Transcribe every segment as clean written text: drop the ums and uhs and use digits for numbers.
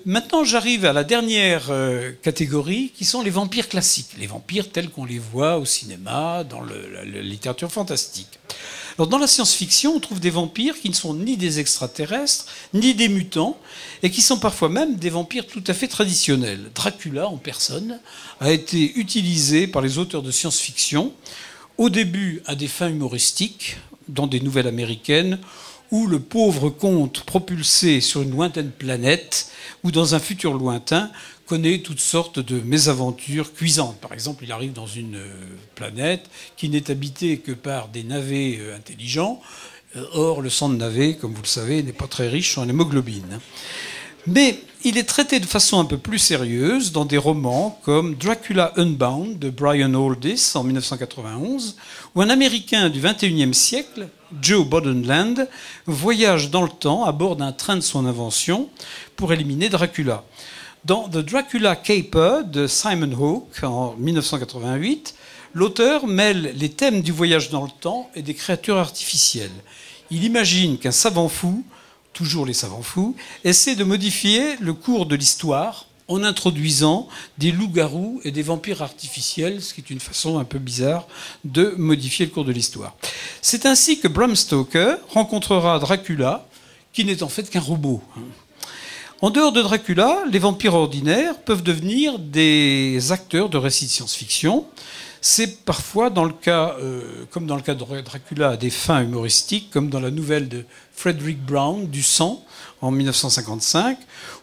Maintenant, j'arrive à la dernière catégorie, qui sont les vampires classiques. Les vampires tels qu'on les voit au cinéma, dans la littérature fantastique. Alors, dans la science-fiction, on trouve des vampires qui ne sont ni des extraterrestres, ni des mutants, et qui sont parfois même des vampires tout à fait traditionnels. Dracula, en personne, a été utilisé par les auteurs de science-fiction, au début à des fins humoristiques, dans des nouvelles américaines, où le pauvre comte propulsé sur une lointaine planète ou dans un futur lointain connaît toutes sortes de mésaventures cuisantes. Par exemple, il arrive dans une planète qui n'est habitée que par des navets intelligents. Or, le sang de navet, comme vous le savez, n'est pas très riche en hémoglobine. Mais il est traité de façon un peu plus sérieuse dans des romans comme Dracula Unbound de Brian Aldiss en 1991, où un Américain du XXIe siècle, Joe Bodenland, voyage dans le temps à bord d'un train de son invention pour éliminer Dracula. Dans The Dracula Caper de Simon Hawke en 1988, l'auteur mêle les thèmes du voyage dans le temps et des créatures artificielles. Il imagine qu'un savant fou, toujours les savants fous, essaie de modifier le cours de l'histoire en introduisant des loups-garous et des vampires artificiels, ce qui est une façon un peu bizarre de modifier le cours de l'histoire. C'est ainsi que Bram Stoker rencontrera Dracula, qui n'est en fait qu'un robot. En dehors de Dracula, les vampires ordinaires peuvent devenir des acteurs de récits de science-fiction. C'est parfois, dans le cas, comme dans le cas de Dracula, à des fins humoristiques, comme dans la nouvelle de Frederick Brown, Du sang, en 1955,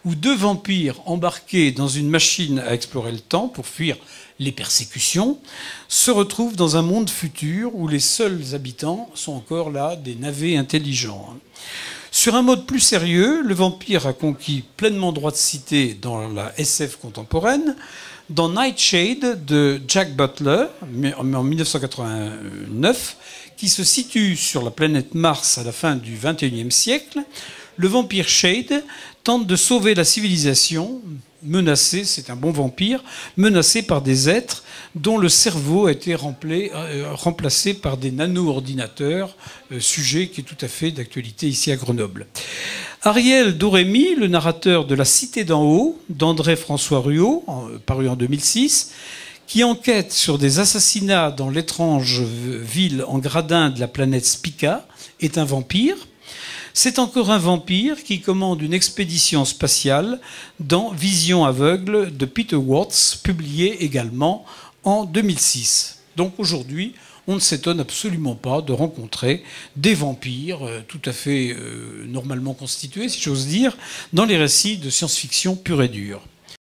où deux vampires embarqués dans une machine à explorer le temps pour fuir les persécutions se retrouvent dans un monde futur où les seuls habitants sont encore là des navets intelligents. Sur un mode plus sérieux, le vampire a conquis pleinement droit de cité dans la SF contemporaine. Dans Nightshade de Jack Butler, en 1989, qui se situe sur la planète Mars à la fin du XXIe siècle, le vampire Shade tente de sauver la civilisation menacée, c'est un bon vampire, menacée par des êtres dont le cerveau a été remplacé par des nano-ordinateurs, sujet qui est tout à fait d'actualité ici à Grenoble. Ariel Doremi, le narrateur de La Cité d'en haut, d'André-François Ruot, paru en 2006, qui enquête sur des assassinats dans l'étrange ville en gradin de la planète Spica, est un vampire. C'est encore un vampire qui commande une expédition spatiale dans Vision aveugle de Peter Watts, publié également en 2006. Donc aujourd'hui, on ne s'étonne absolument pas de rencontrer des vampires tout à fait normalement constitués, si j'ose dire, dans les récits de science-fiction pure et dure.